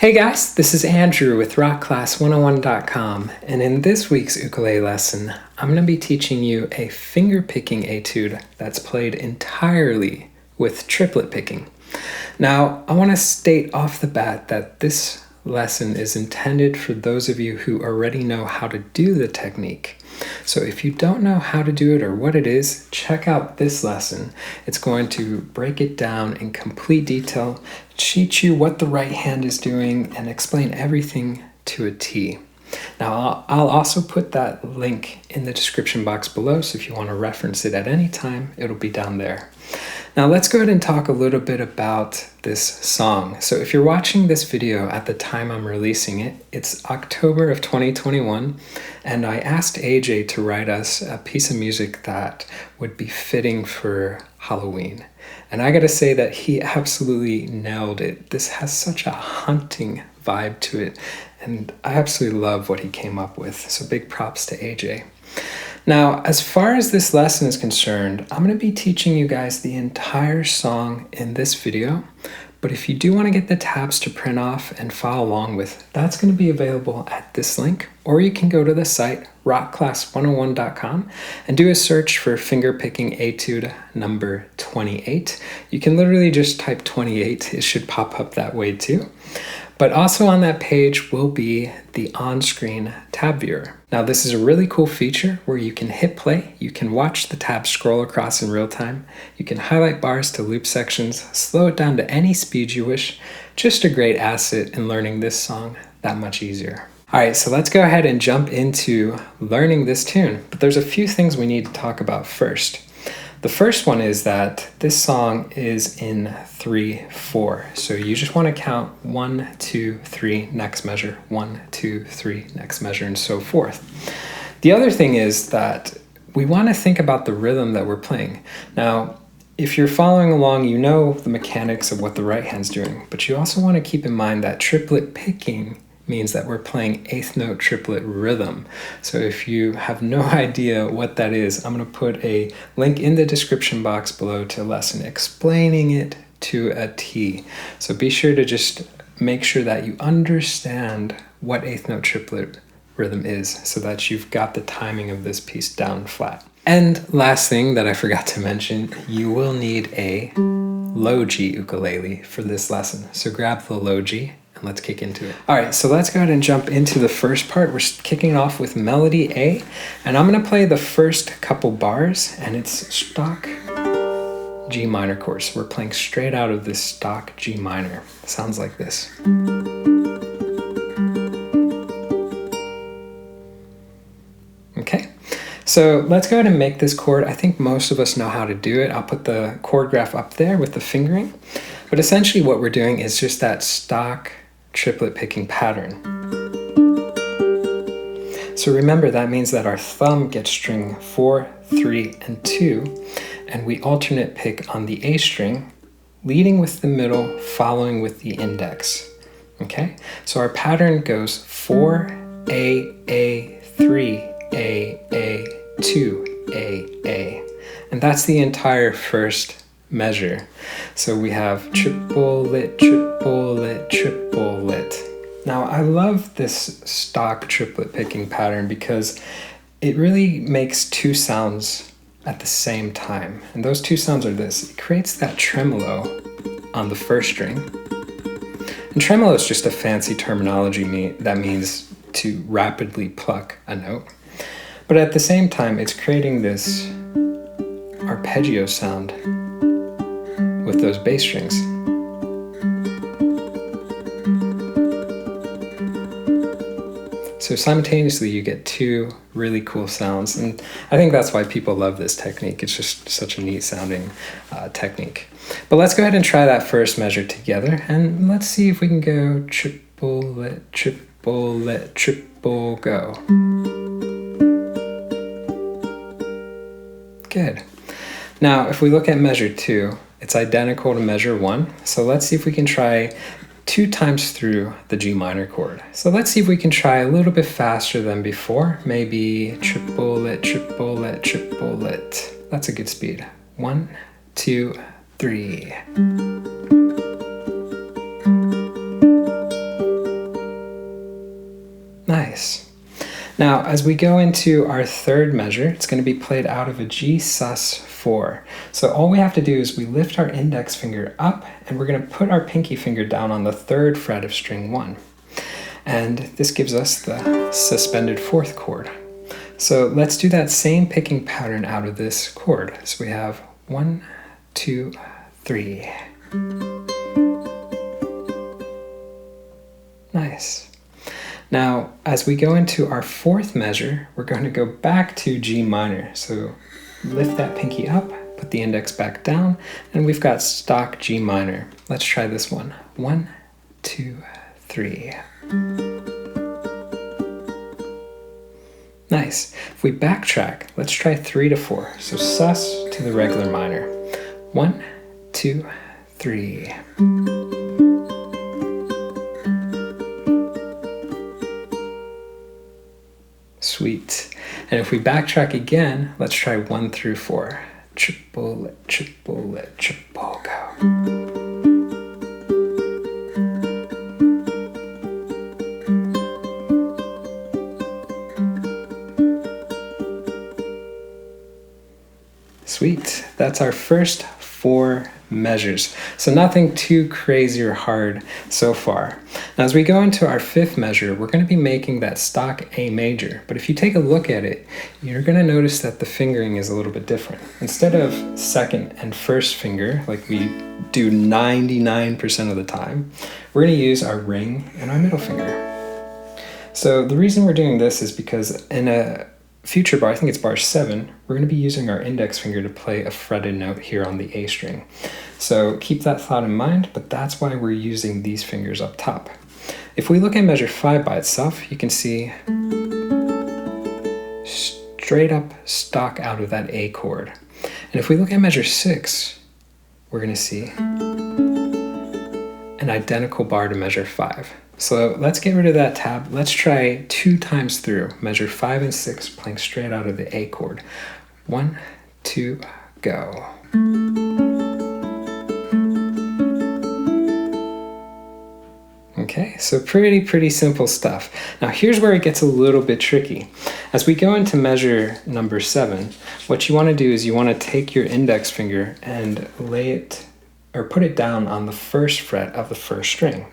Hey guys, this is Andrew with rockclass101.com, and in this week's ukulele lesson, I'm going to be teaching you a finger-picking etude that's played entirely with triplet picking. Now, I want to state off the bat that this lesson is intended for those of you who already know how to do the technique. So if you don't know how to do it or what it is, check out this lesson. It's going to break it down in complete detail, teach you what the right hand is doing, and explain everything to a T. Now, I'll also put that link in the description box below, so if you want to reference it at any time, it'll be down there. Now, let's go ahead and talk a little bit about this song. So if you're watching this video at the time I'm releasing it, it's October of 2021, and I asked AJ to write us a piece of music that would be fitting for Halloween. And I gotta say that he absolutely nailed it. This has such a hunting vibe to it, and I absolutely love what he came up with. So big props to AJ. Now, as far as this lesson is concerned, I'm going to be teaching you guys the entire song in this video, but if you do want to get the tabs to print off and follow along with, that's going to be available at this link, or you can go to the site rockclass101.com and do a search for fingerpicking etude number 28. You can literally just type 28, it should pop up that way too. But also on that page will be the on-screen tab viewer. Now this is a really cool feature where you can hit play, you can watch the tab scroll across in real time, you can highlight bars to loop sections, slow it down to any speed you wish. Just a great asset in learning this song that much easier. Alright, so let's go ahead and jump into learning this tune, but there's a few things we need to talk about first. The first one is that this song is in 3/4. So you just want to count 1, 2, 3, next measure, 1, 2, 3, next measure, and so forth. The other thing is that we want to think about the rhythm that we're playing. Now, if you're following along, you know the mechanics of what the right hand's doing, but you also want to keep in mind that triplet picking means that we're playing eighth note triplet rhythm. So if you have no idea what that is, I'm going to put a link in the description box below to a lesson explaining it to a T. So be sure to just make sure that you understand what eighth note triplet rhythm is so that you've got the timing of this piece down flat. And last thing that I forgot to mention, you will need a low G ukulele for this lesson. So grab the low G. Let's kick into it. All right, so let's go ahead and jump into the first part. We're kicking off with melody A, and I'm gonna play the first couple bars, and it's stock G minor chord. So we're playing straight out of this stock G minor. Sounds like this. Okay, so let's go ahead and make this chord. I think most of us know how to do it. I'll put the chord graph up there with the fingering, but essentially what we're doing is just that stock triplet picking pattern. So remember, that means that our thumb gets string 4, 3, and 2, and we alternate pick on the A string, leading with the middle, following with the index. Okay, so our pattern goes 4, A, 3, A, 2, A, and that's the entire first measure. So we have triplet, triplet, triplet. Now I love this stock triplet picking pattern because it really makes two sounds at the same time. And those two sounds are this. It creates that tremolo on the first string. And tremolo is just a fancy terminology that means to rapidly pluck a note. But at the same time, it's creating this arpeggio sound with those bass strings. So simultaneously you get two really cool sounds, and I think that's why people love this technique. It's just such a neat sounding technique. But let's go ahead and try that first measure together, and let's see if we can go triplet, triplet, triple, go. Good. Now if we look at measure 2, it's identical to measure 1. So let's see if we can try 2 times through the G minor chord. So let's see if we can try a little bit faster than before. Maybe triplet, triplet, triplet. That's a good speed. 1, 2, 3. Nice. Now, as we go into our third measure, it's going to be played out of a G sus4. So all we have to do is we lift our index finger up, and we're going to put our pinky finger down on the 3rd fret of string 1. And this gives us the suspended 4th chord. So let's do that same picking pattern out of this chord. So we have 1, 2, 3. Nice. Now, as we go into our 4th measure, we're going to go back to G minor. So lift that pinky up, put the index back down, and we've got stock G minor. Let's try this one. 1, 2, 3. Nice. If we backtrack, let's try 3 to 4. So sus to the regular minor. 1, 2, 3. Sweet. And if we backtrack again, let's try 1 through 4. Triplet, triplet, triple, go. Sweet. That's our first 4 measures. So nothing too crazy or hard so far. Now as we go into our 5th measure, we're going to be making that stock A major. But if you take a look at it, you're going to notice that the fingering is a little bit different. Instead of 2nd and 1st finger, like we do 99% of the time, we're going to use our ring and our middle finger. So the reason we're doing this is because in a future bar, I think it's bar 7, we're going to be using our index finger to play a fretted note here on the A string. So keep that thought in mind, but that's why we're using these fingers up top. If we look at measure 5 by itself, you can see straight up stock out of that A chord. And if we look at measure 6, we're going to see an identical bar to measure 5. So let's get rid of that tab. Let's try 2 times through. Measure 5 and 6 playing straight out of the A chord. 1, 2, go. Okay, so pretty simple stuff. Now here's where it gets a little bit tricky. As we go into measure number 7, what you want to do is you want to take your index finger and lay it or put it down on the 1st fret of the 1st string.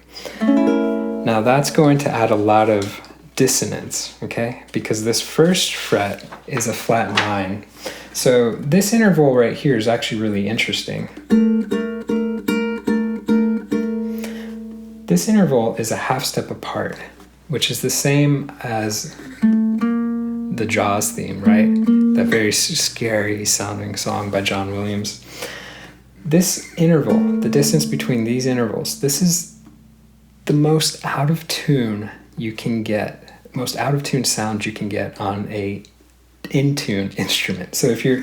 Now that's going to add a lot of dissonance, okay? Because this 1st fret is a flat 9. So this interval right here is actually really interesting. This interval is a half step apart, which is the same as the Jaws theme, right? That very scary sounding song by John Williams. This interval, the distance between these intervals, this is the most out of tune you can get, most out of tune sound you can get on a in tune instrument. So if your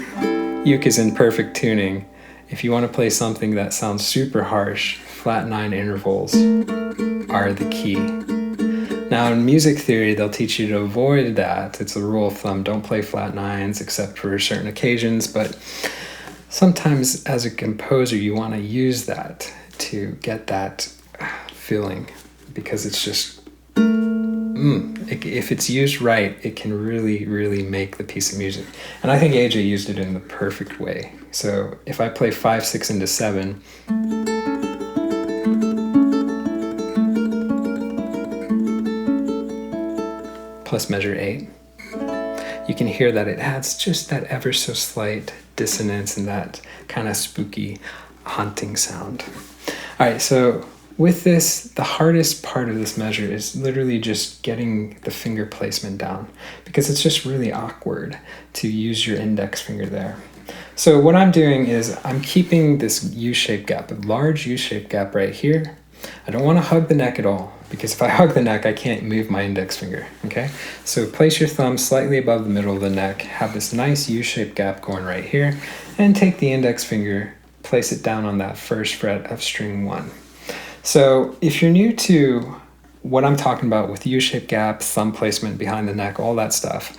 uke is in perfect tuning, if you want to play something that sounds super harsh, flat 9 intervals are the key. Now in music theory, they'll teach you to avoid that. It's a rule of thumb, don't play flat 9s except for certain occasions, but sometimes as a composer, you want to use that to get that feeling, because it's just, if it's used right, it can really make the piece of music. And I think AJ used it in the perfect way. So if I play 5, 6 into 7, plus measure 8, you can hear that it adds just that ever so slight dissonance and that kind of spooky haunting sound. All right, so with this, the hardest part of this measure is literally just getting the finger placement down, because it's just really awkward to use your index finger there. So what I'm doing is I'm keeping this U-shaped gap, a large U-shaped gap right here. I don't want to hug the neck at all, because if I hug the neck, I can't move my index finger, okay? So place your thumb slightly above the middle of the neck, have this nice U-shaped gap going right here, and take the index finger, place it down on that 1st fret of string 1. So if you're new to what I'm talking about with U-shaped gap, thumb placement behind the neck, all that stuff,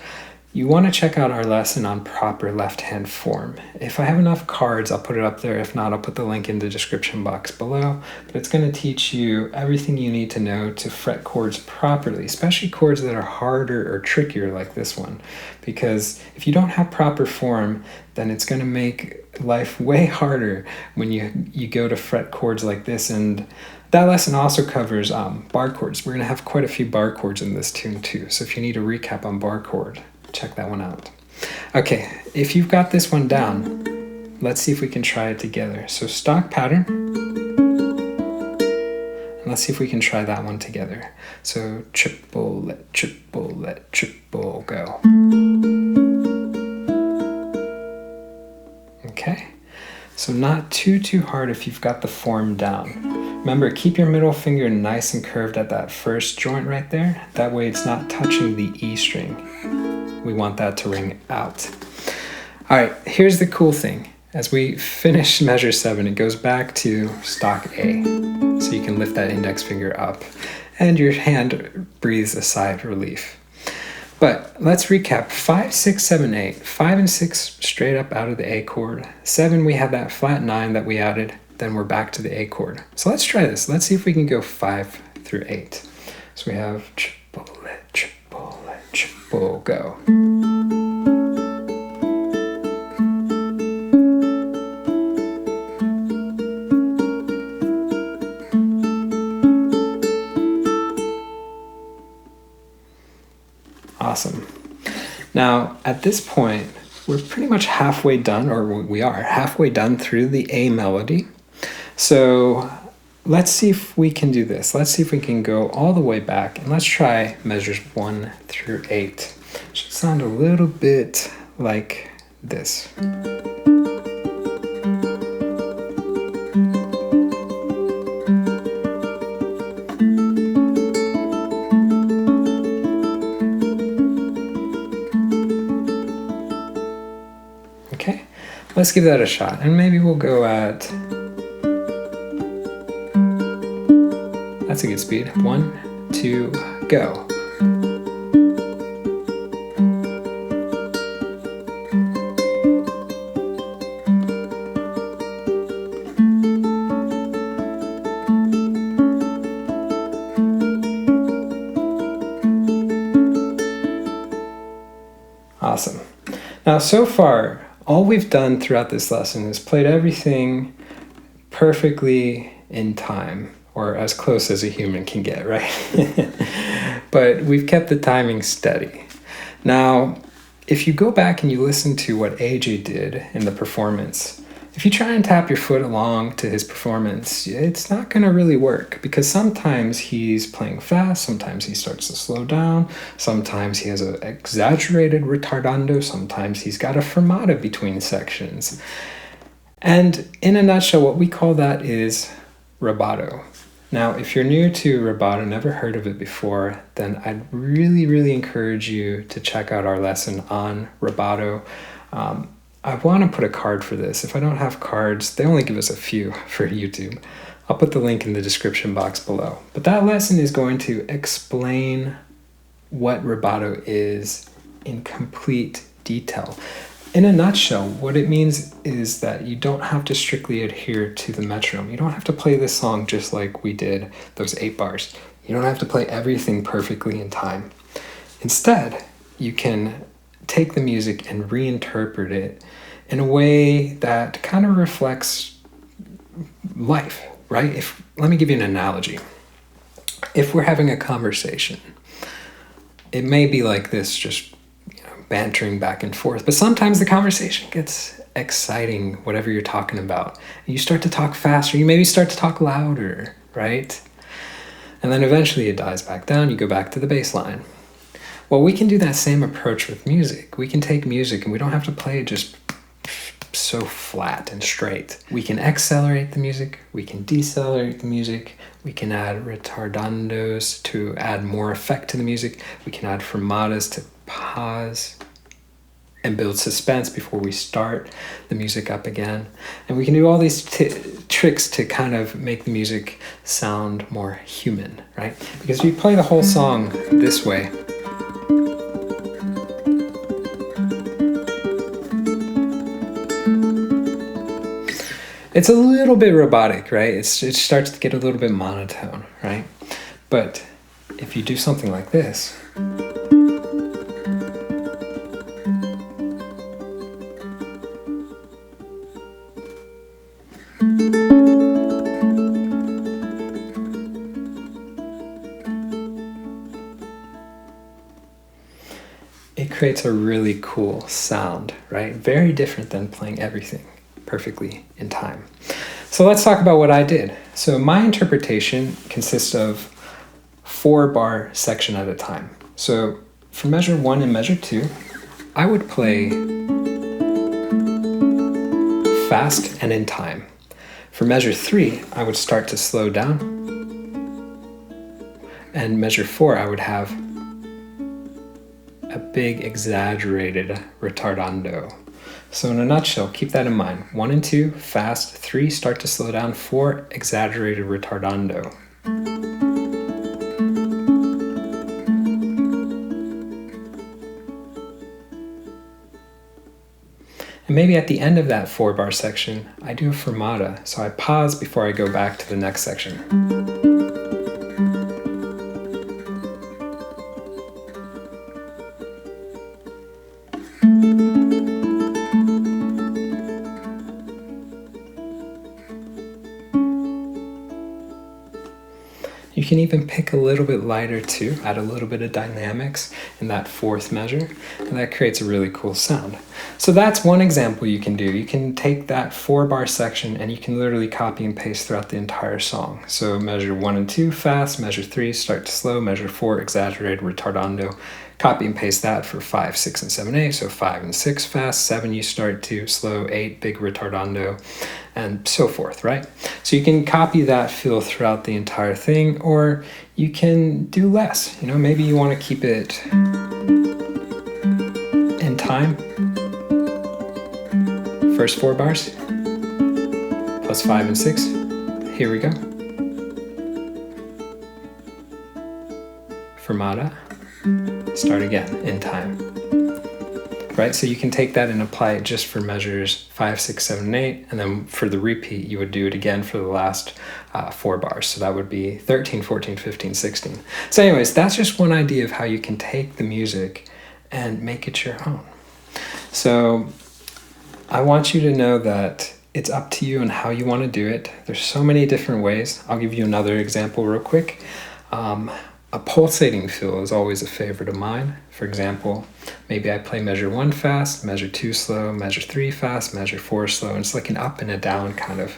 you want to check out our lesson on proper left-hand form. If I have enough cards, I'll put it up there. If not, I'll put the link in the description box below. But it's going to teach you everything you need to know to fret chords properly, especially chords that are harder or trickier like this one. Because if you don't have proper form, then it's going to make life way harder when you go to fret chords like this. And that lesson also covers bar chords. We're going to have quite a few bar chords in this tune too. So if you need a recap on bar chord, check that one out. Okay, if you've got this one down, let's see if we can try it together. So stock pattern, and let's see if we can try that one together. So triplet, triplet, triple, go. Okay, so not too hard if you've got the form down. Remember, keep your middle finger nice and curved at that first joint right there. That way it's not touching the E string. We want that to ring out. All right, here's the cool thing. As we finish measure 7, it goes back to stock A. So you can lift that index finger up and your hand breathes a sigh of relief. But let's recap. 5, 6, 7, 8. 5 and 6 straight up out of the A chord. 7, we have that flat 9 that we added. Then we're back to the A chord. So let's try this. Let's see if we can go 5 through 8. So we have triplet, triplet, triple, go. Awesome. Now, at this point, we're pretty much halfway done, or we are halfway done through the A melody. So let's see if we can do this. Let's see if we can go all the way back, and let's try measures 1 through 8. It should sound a little bit like this. Okay, let's give that a shot, and maybe we'll go at, that's a good speed. 1, 2, go. Awesome. Now, so far, all we've done throughout this lesson is played everything perfectly in time, or as close as a human can get, right? But we've kept the timing steady. Now, if you go back and you listen to what AJ did in the performance, if you try and tap your foot along to his performance, it's not going to really work, because sometimes he's playing fast, sometimes he starts to slow down, sometimes he has an exaggerated retardando, sometimes he's got a fermata between sections. And in a nutshell, what we call that is rubato. Now, if you're new to rubato, never heard of it before, then I'd really encourage you to check out our lesson on rubato. I want to put a card for this. If I don't have cards, they only give us a few for YouTube. I'll put the link in the description box below. But that lesson is going to explain what rubato is in complete detail. In a nutshell, what it means is that you don't have to strictly adhere to the metronome. You don't have to play this song just like we did those 8 bars. You don't have to play everything perfectly in time. Instead, you can take the music and reinterpret it in a way that kind of reflects life, right? Let me give you an analogy. If we're having a conversation, it may be like this, just bantering back and forth, but sometimes the conversation gets exciting, whatever you're talking about. You start to talk faster, you maybe start to talk louder, right? And then eventually it dies back down, you go back to the bass line. Well, we can do that same approach with music. We can take music and we don't have to play it just so flat and straight. We can accelerate the music, we can decelerate the music, we can add retardandos to add more effect to the music, we can add fermatas to pause and build suspense before we start the music up again. And we can do all these tricks to kind of make the music sound more human, right? Because if you play the whole song this way, It's a little bit robotic, right? It starts to get a little bit monotone, right? But if you do something like this, it creates a really cool sound, right? Very different than playing everything perfectly in time. So let's talk about what I did. So my interpretation consists of 4-bar section at a time. So for measure 1 and measure 2, I would play fast and in time. For measure 3, I would start to slow down. And measure 4, I would have a big exaggerated retardando. So in a nutshell, keep that in mind. 1 and 2, fast. 3, start to slow down. 4, exaggerated retardando. And maybe at the end of that 4-bar section, I do a fermata. So I pause before I go back to the next section. You can even pick a little bit lighter too, add a little bit of dynamics in that 4th measure, and that creates a really cool sound. So that's one example you can do. You can take that 4-bar section and you can literally copy and paste throughout the entire song. So measure 1 and 2, fast. Measure 3, start to slow. Measure 4, exaggerated retardando. Copy and paste that for 5, 6, and 7, 8. So 5 and 6, fast. 7, you start to slow. 8, big retardando, and so forth, right? So you can copy that feel throughout the entire thing, or you can do less. You know, maybe you want to keep it in time. First 4 bars, plus 5 and 6. Here we go. Fermata. Start again in time. Right, so you can take that and apply it just for measures 5, 6, 7, 8, and then for the repeat, you would do it again for the last 4 bars. So that would be 13, 14, 15, 16. So anyways, that's just one idea of how you can take the music and make it your own. So I want you to know that it's up to you and how you want to do it. There's so many different ways. I'll give you another example real quick. A pulsating feel is always a favorite of mine. For example, maybe I play measure 1 fast, measure 2 slow, measure 3 fast, measure 4 slow, and it's like an up and a down kind of.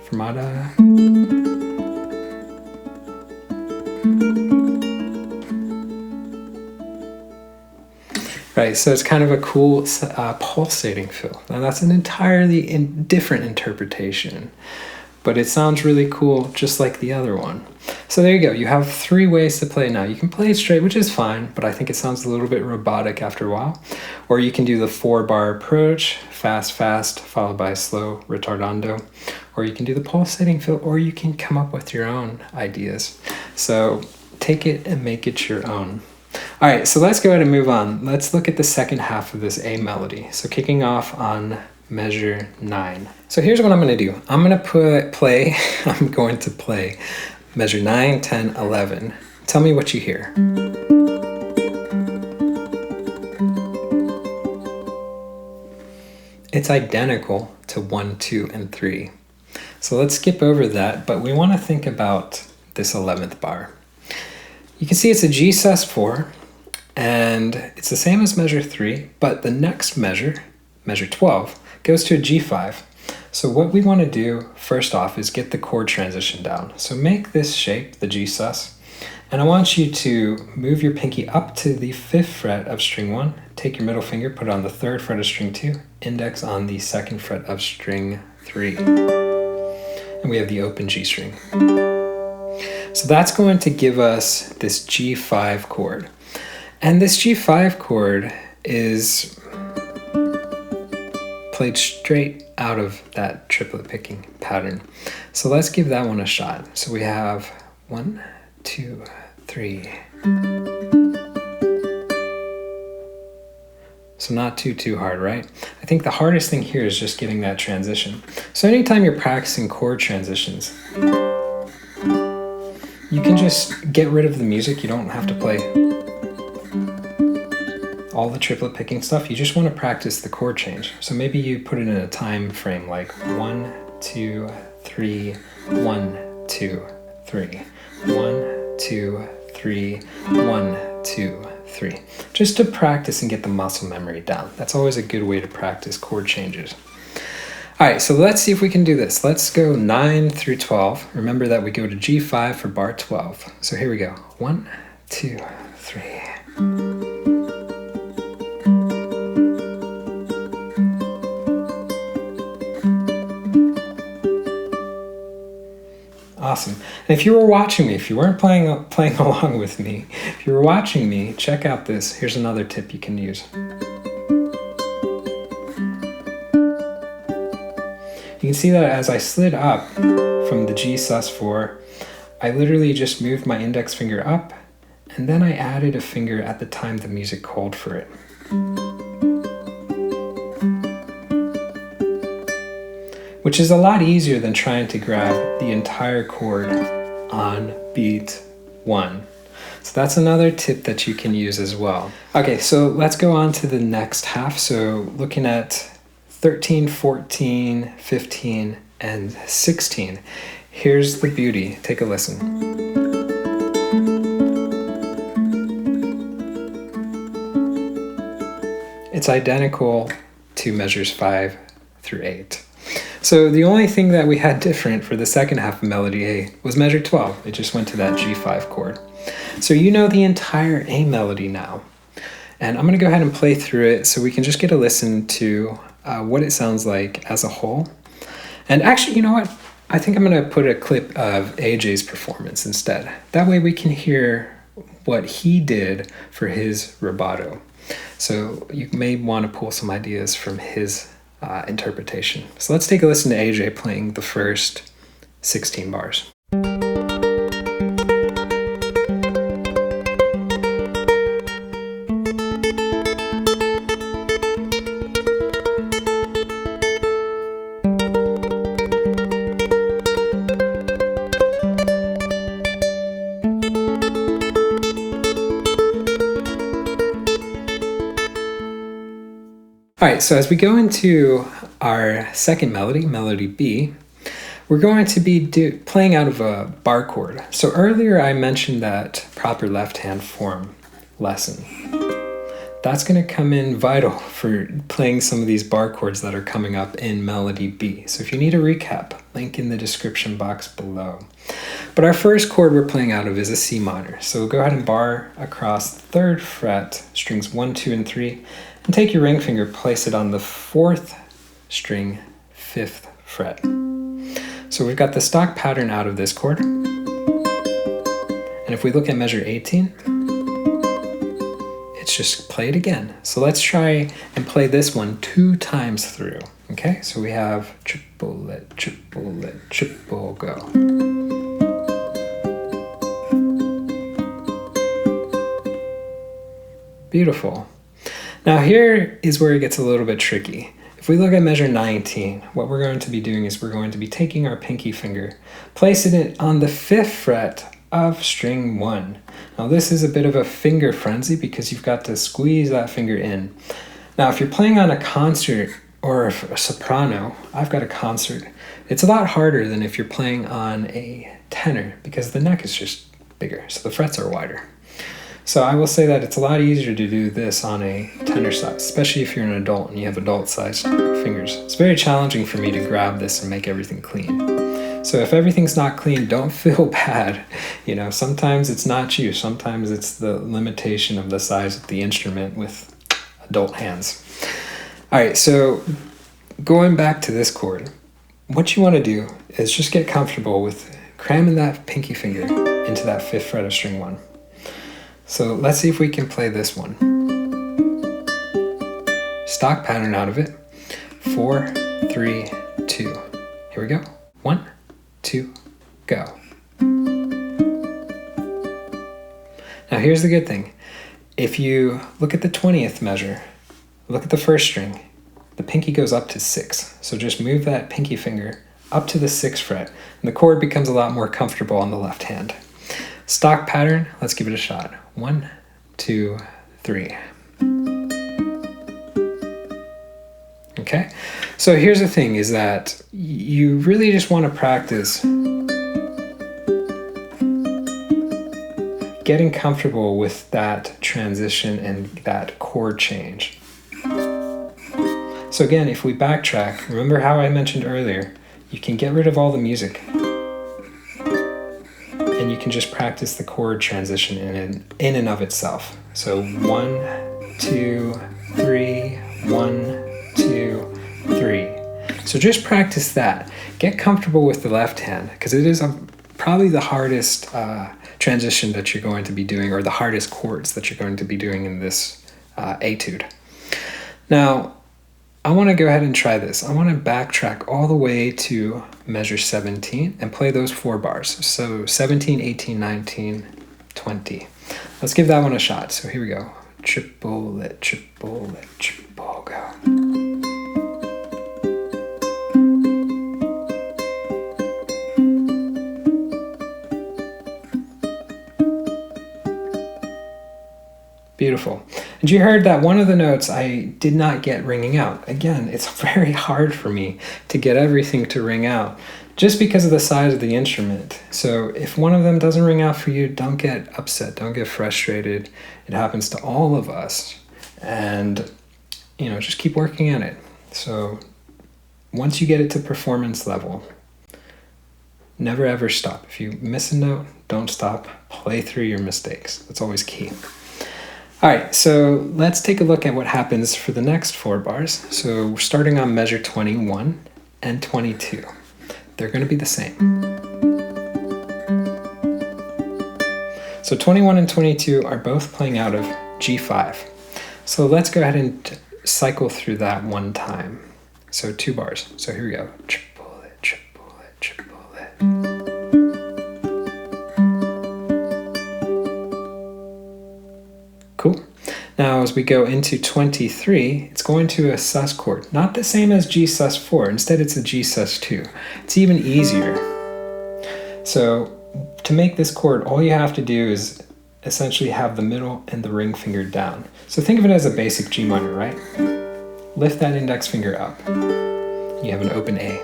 Fermata. Right, so it's kind of a cool pulsating feel. Now that's an entirely different interpretation, but it sounds really cool just like the other one. So there you go, you have 3 ways to play now. You can play it straight, which is fine, but I think it sounds a little bit robotic after a while. Or you can do the 4-bar approach, fast, fast, followed by slow, retardando. Or you can do the pulsating feel, or you can come up with your own ideas. So take it and make it your own. All right, so let's go ahead and move on. Let's look at the second half of this A melody. So kicking off on measure 9. So here's what I'm going to do. I'm going to play measure 9, 10, 11. Tell me what you hear. It's identical to 1, 2, and 3. So let's skip over that, but we want to think about this 11th bar. You can see it's a G sus4, and it's the same as measure 3, but the next measure, measure 12, goes to a G5. So what we want to do first off is get the chord transition down. So make this shape, the G sus, and I want you to move your pinky up to the 5th fret of string 1, take your middle finger, put it on the 3rd fret of string 2, index on the 2nd fret of string 3. And we have the open G string. So that's going to give us this G5 chord. And this G5 chord is played straight out of that triplet picking pattern. So let's give that one a shot. So we have 1, 2, 3. So not too hard, right? I think the hardest thing here is just getting that transition. So anytime you're practicing chord transitions, you can just get rid of the music. You don't have to play all the triplet picking stuff. You just want to practice the chord change. So maybe you put it in a time frame like 1, 2, 3, 1, 2, 3, 1, 2, 3, 1, 2, 3. Just to practice and get the muscle memory down. That's always a good way to practice chord changes. All right, so let's see if we can do this. Let's go 9 through 12. Remember that we go to G5 for bar 12. So here we go. 1, 2, 3. Awesome. And if you were watching me, if you weren't playing along with me, if you were watching me, check out this. Here's another tip you can use. You can see that as I slid up from the G sus4, I literally just moved my index finger up, and then I added a finger at the time the music called for it. Which is a lot easier than trying to grab the entire chord on beat 1. So that's another tip that you can use as well. Okay, so let's go on to the next half. So looking at 13, 14, 15, and 16. Here's the beauty. Take a listen. It's identical to measures 5 through 8. So the only thing that we had different for the second half of melody A was measure 12. It just went to that G5 chord. So you know the entire A melody now. And I'm going to go ahead and play through it so we can just get a listen to what it sounds like as a whole. And actually, you know what? I think I'm going to put a clip of AJ's performance instead. That way we can hear what he did for his rubato. So you may want to pull some ideas from his interpretation. So let's take a listen to AJ playing the first 16 bars. All right, so as we go into our second melody, melody B, we're going to be playing out of a bar chord. So earlier I mentioned that proper left hand form lesson. That's going to come in vital for playing some of these bar chords that are coming up in melody B. So if you need a recap, link in the description box below. But our first chord we're playing out of is a C minor. So we'll go ahead and bar across the 3rd fret, strings 1, 2, and 3, and take your ring finger, place it on the 4th string, 5th fret. So we've got the stock pattern out of this chord. And if we look at measure 18, it's just played again. So let's try and play this one 2 times through. Okay, so we have triplet, triplet, triple, go. Beautiful. Now here is where it gets a little bit tricky. If we look at measure 19, what we're going to be doing is we're going to be taking our pinky finger, placing it on the 5th fret of string 1. Now this is a bit of a finger frenzy because you've got to squeeze that finger in. Now if you're playing on a concert or a soprano, I've got a concert, it's a lot harder than if you're playing on a tenor because the neck is just bigger, so the frets are wider. So I will say that it's a lot easier to do this on a tenor size, especially if you're an adult and you have adult-sized fingers. It's very challenging for me to grab this and make everything clean. So if everything's not clean, don't feel bad. You know, sometimes it's not you. Sometimes it's the limitation of the size of the instrument with adult hands. All right, so going back to this chord, what you want to do is just get comfortable with cramming that pinky finger into that 5th fret of string 1. So let's see if we can play this one. Stock pattern out of it. 4, 3, 2. Here we go. 1, 2, go. Now here's the good thing. If you look at the 20th measure, look at the first string. The pinky goes up to 6. So just move that pinky finger up to the 6th fret, and the chord becomes a lot more comfortable on the left hand. Stock pattern, let's give it a shot. 1, 2, 3. Okay, so here's the thing is that you really just want to practice getting comfortable with that transition and that chord change. So again, if we backtrack, remember how I mentioned earlier, you can get rid of all the music and you can just practice the chord transition in and of itself. So 1, 2, 3, 1, 2, 3. So just practice that. Get comfortable with the left hand because it is probably the hardest transition that you're going to be doing, or the hardest chords that you're going to be doing in this etude. Now, I want to go ahead and try this. I want to backtrack all the way to measure 17 and play those 4 bars. So 17, 18, 19, 20. Let's give that one a shot. So here we go. Triplet, triplet, triple, go. Beautiful. And you heard that one of the notes I did not get ringing out. Again, it's very hard for me to get everything to ring out just because of the size of the instrument. So if one of them doesn't ring out for you, don't get upset, don't get frustrated. It happens to all of us. And, just keep working at it. So once you get it to performance level, never ever stop. If you miss a note, don't stop. Play through your mistakes. That's always key. All right, so let's take a look at what happens for the next 4 bars. So we're starting on measure 21 and 22. They're going to be the same. So 21 and 22 are both playing out of G5. So let's go ahead and cycle through that one time. So 2 bars. So here we go. Triplet, triplet, triplet. Cool. Now as we go into 23, it's going to a sus chord. Not the same as G sus4, instead it's a G sus2. It's even easier. So to make this chord, all you have to do is essentially have the middle and the ring finger down. So think of it as a basic G minor, right? Lift that index finger up. You have an open A.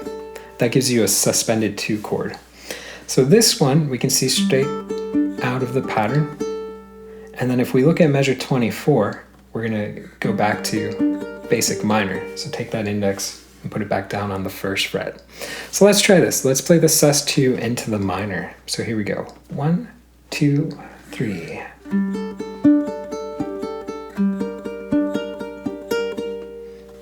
That gives you a suspended 2 chord. So this one, we can see straight out of the pattern. And then if we look at measure 24, we're going to go back to basic minor. So take that index and put it back down on the 1st fret. So let's try this. Let's play the sus2 into the minor. So here we go. 1, 2, 3.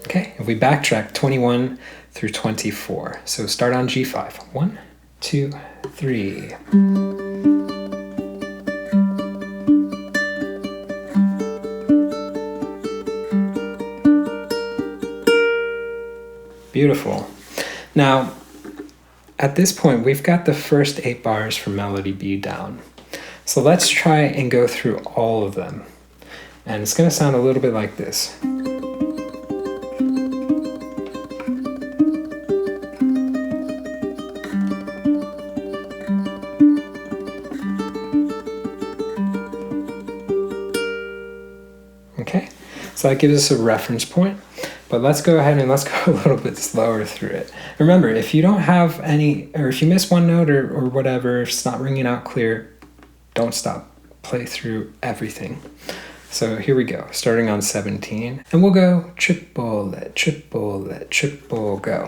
Okay, if we backtrack 21 through 24. So start on G5. 1, 2, 3. Beautiful. Now, at this point, we've got the first 8 bars for melody B down. So let's try and go through all of them. And it's going to sound a little bit like this. Okay, so that gives us a reference point. But let's go ahead and let's go a little bit slower through it. Remember, if you don't have any, or if you miss one note or whatever, if it's not ringing out clear, don't stop. Play through everything. So here we go, starting on 17. And we'll go triplet, triplet, triple, go.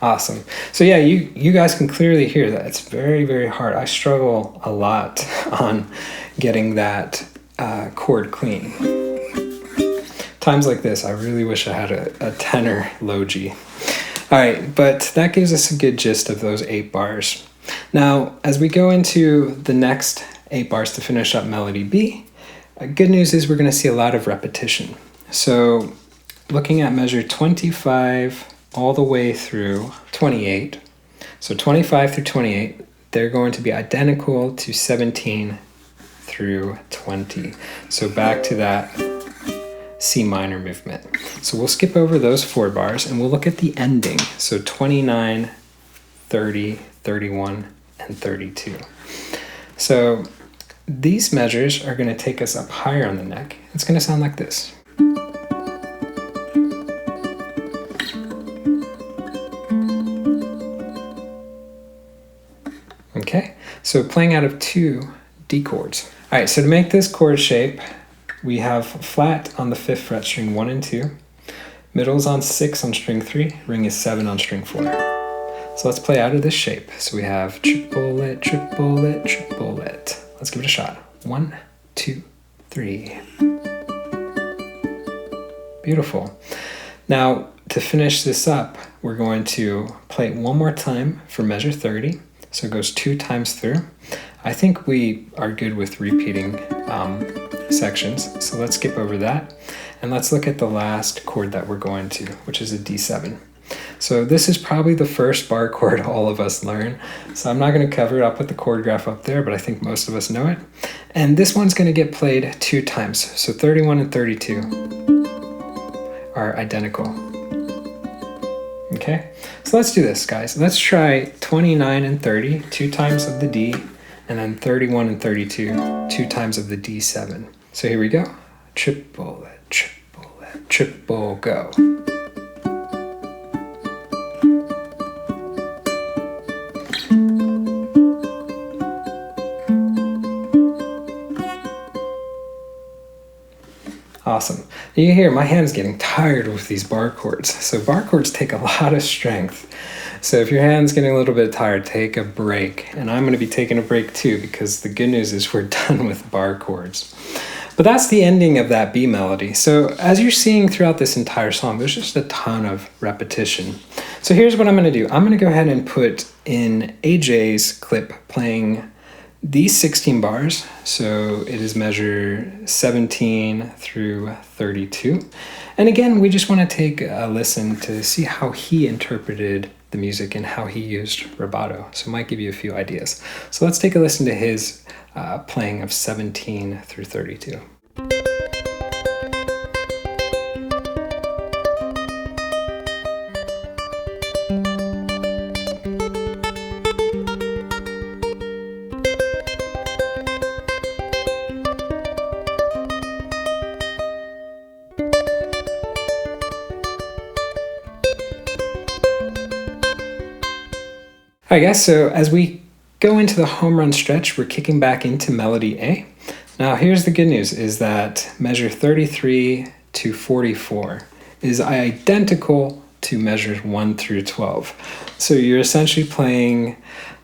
Awesome. So yeah, you guys can clearly hear that it's very, very hard. I struggle a lot on getting that chord clean. Times like this, I really wish I had a tenor low G. All right, but that gives us a good gist of those 8 bars. Now, as we go into the next 8 bars to finish up melody B, good news is we're going to see a lot of repetition. So looking at measure 25 all the way through 28, so 25 through 28, they're going to be identical to 17 through 20. So back to that C minor movement. So we'll skip over those 4 bars and we'll look at the ending. So 29, 30, 31, and 32. So these measures are going to take us up higher on the neck. It's going to sound like this. Okay, so playing out of 2 D chords. All right, so to make this chord shape, we have flat on the 5th fret, string 1 and 2. Middle's on 6 on string 3. Ring is 7 on string 4. So let's play out of this shape. So we have triplet, triplet, triplet. Let's give it a shot. 1, 2, 3. Beautiful. Now, to finish this up, we're going to play it one more time for measure 30. So it goes 2 times through. I think we are good with repeating sections. So let's skip over that. And let's look at the last chord that we're going to, which is a D7. So this is probably the first bar chord all of us learn. So I'm not going to cover it up with the chord graph up there, but I think most of us know it. And this one's going to get played 2 times. So 31 and 32 are identical. Okay, so let's do this, guys. Let's try 29 and 30, 2 times of the D, and then 31 and 32, 2 times of the D7. So here we go. Triplet, triplet, triple, go. Awesome. You hear my hand's getting tired with these bar chords. So bar chords take a lot of strength. So if your hand's getting a little bit tired, take a break. And I'm going to be taking a break too, because the good news is we're done with bar chords. But that's the ending of that B melody. So as you're seeing throughout this entire song, there's just a ton of repetition. So here's what I'm going to do. I'm going to go ahead and put in AJ's clip playing these 16 bars, so it is measure 17 through 32. And again, we just want to take a listen to see how he interpreted the music and how he used rubato. So it might give you a few ideas. So let's take a listen to his playing of 17 through 32. All right, guys, so as we go into the home run stretch, we're kicking back into melody A. Now, here's the good news, is that measure 33 to 44 is identical to measures 1 through 12. So you're essentially playing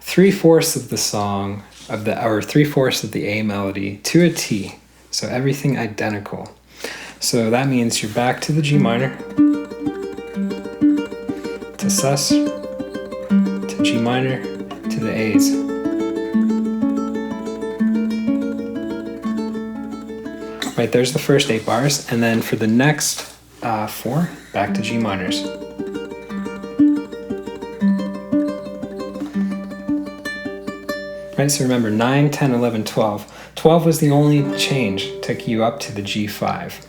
3/4 of the song, or 3/4 of the A melody to a T. So everything identical. So that means you're back to the G minor, to sus, G minor, to the A's. Right, there's the first 8 bars, and then for the next 4, back to G minors. Right, so remember 9, 10, 11, 12. 12 was the only change, took you up to the G5.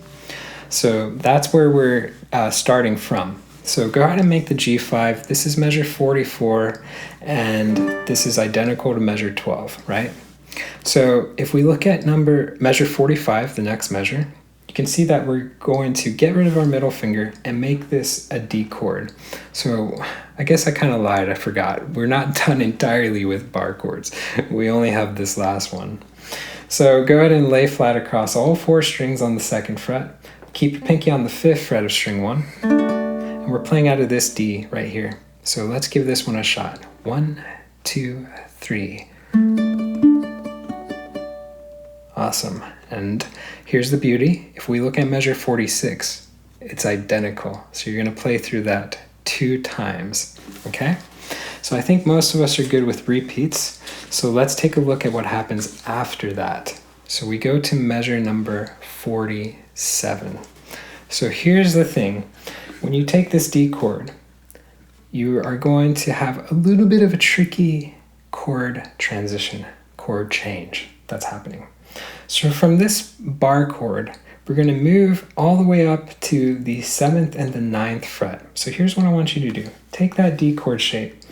So that's where we're starting from. So go ahead and make the G5. This is measure 44, and this is identical to measure 12, right? So if we look at measure 45, the next measure, you can see that we're going to get rid of our middle finger and make this a D chord. So I guess I kind of lied, I forgot. We're not done entirely with bar chords. We only have this last one. So go ahead and lay flat across all 4 strings on the 2nd fret. Keep your pinky on the 5th fret of string 1. And we're playing out of this D right here. So let's give this one a shot. 1, 2, 3. Awesome. And here's the beauty. If we look at measure 46, it's identical. So you're going to play through that 2 times. Okay? So I think most of us are good with repeats. So let's take a look at what happens after that. So we go to measure number 47. So here's the thing. When you take this D chord, you are going to have a little bit of a tricky chord transition, chord change that's happening. So from this bar chord, we're going to move all the way up to the 7th and the 9th fret. So here's what I want you to do. Take that D chord shape.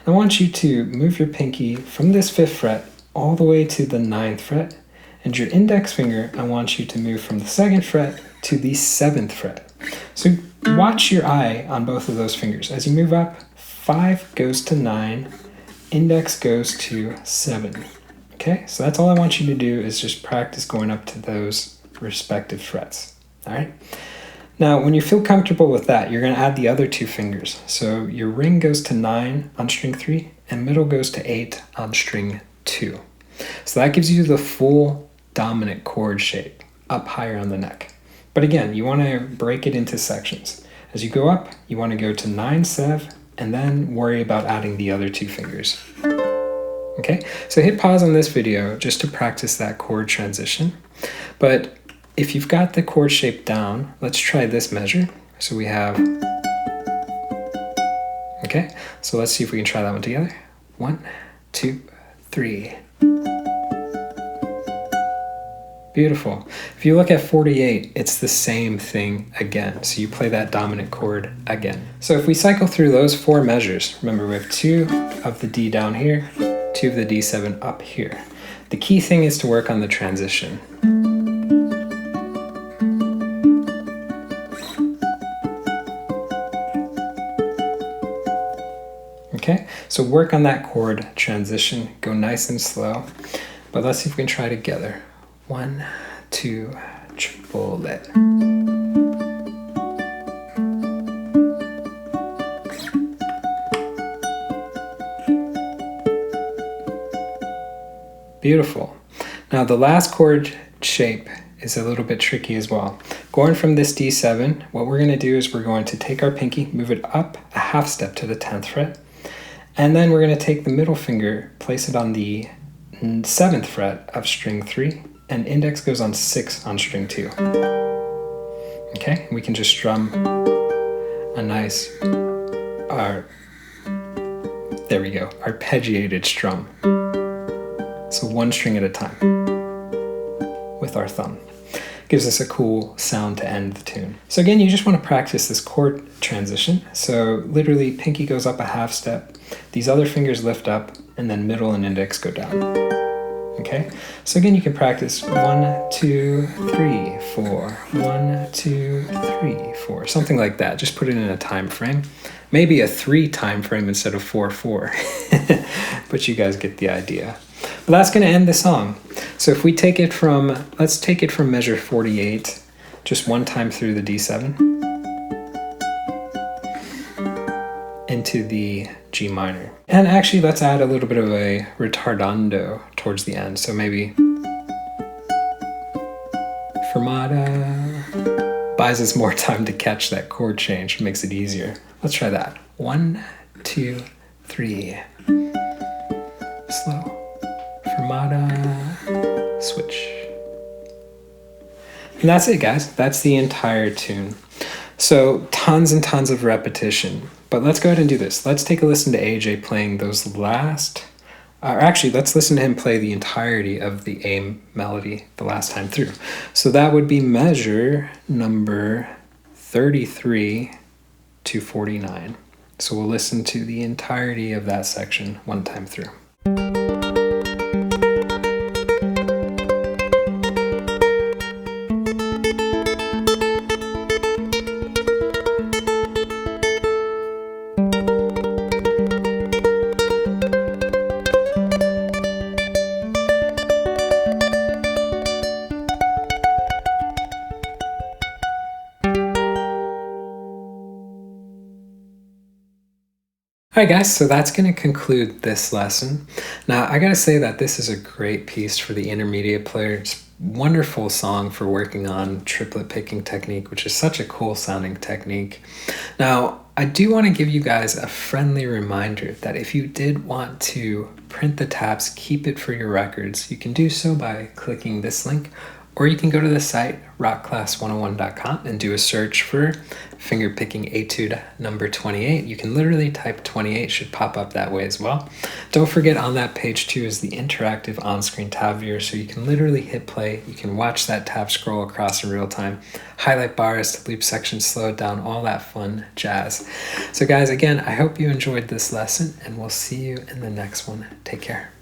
I want you to move your pinky from this 5th fret all the way to the 9th fret, and your index finger, I want you to move from the 2nd fret to the 7th fret. So watch your eye on both of those fingers. As you move up, 5 goes to 9, index goes to 7. Okay, so that's all I want you to do is just practice going up to those respective frets. All right. Now, when you feel comfortable with that, you're going to add the other 2 fingers. So your ring goes to 9 on string 3, and middle goes to 8 on string 2. So that gives you the full dominant chord shape up higher on the neck. But again, you want to break it into sections. As you go up, you want to go to 9, 7, and then worry about adding the other 2 fingers. Okay, so hit pause on this video just to practice that chord transition. But if you've got the chord shape down, let's try this measure. So we have, okay, so let's see if we can try that one together. 1, 2, 3. Beautiful. If you look at 48, it's the same thing again. So you play that dominant chord again. So if we cycle through those 4 measures, remember we have 2 of the D down here, 2 of the D7 up here. The key thing is to work on the transition. Okay, so work on that chord transition, go nice and slow, but let's see if we can try together. 1, 2, triplet. Beautiful. Now the last chord shape is a little bit tricky as well. Going from this D7, what we're going to do is we're going to take our pinky, move it up a half step to the 10th fret, and then we're going to take the middle finger, place it on the 7th fret of string 3, and index goes on 6 on string 2. Okay, we can just strum a nice, there we go, arpeggiated strum. So 1 string at a time with our thumb. Gives us a cool sound to end the tune. So again, you just want to practice this chord transition. So literally pinky goes up a half step, these other fingers lift up, and then middle and index go down. Okay, so again, you can practice 1, 2, 3, 4, 1, 2, 3, 4, something like that. Just put it in a time frame. Maybe a 3 time frame instead of 4, 4. But you guys get the idea. But that's going to end the song. So if we take it from, let's take it from measure 48, just 1 time through the D7 into the G minor. And actually, let's add a little bit of a retardando towards the end. So maybe fermata buys us more time to catch that chord change, makes it easier. Let's try that. 1, 2, 3. Slow. Fermata, switch. And that's it, guys. That's the entire tune. So tons and tons of repetition. But let's go ahead and do this. Let's take a listen to AJ playing those last, or actually, let's listen to him play the entirety of the A melody the last time through. So that would be measure number 33 to 49. So we'll listen to the entirety of that section 1 time through. Alright guys, so that's going to conclude this lesson. Now I gotta say that this is a great piece for the intermediate players, wonderful song for working on triplet picking technique, which is such a cool sounding technique. Now, I do want to give you guys a friendly reminder that if you did want to print the tabs, keep it for your records, you can do so by clicking this link, or you can go to the site rockclass101.com and do a search for fingerpicking etude number 28. You can literally type 28, should pop up that way as well. Don't forget, on that page too is the interactive on-screen tab viewer, so you can literally hit play, you can watch that tab scroll across in real time, highlight bars, loop sections, slow it down, all that fun jazz. So guys, again, I hope you enjoyed this lesson, and we'll see you in the next one. Take care.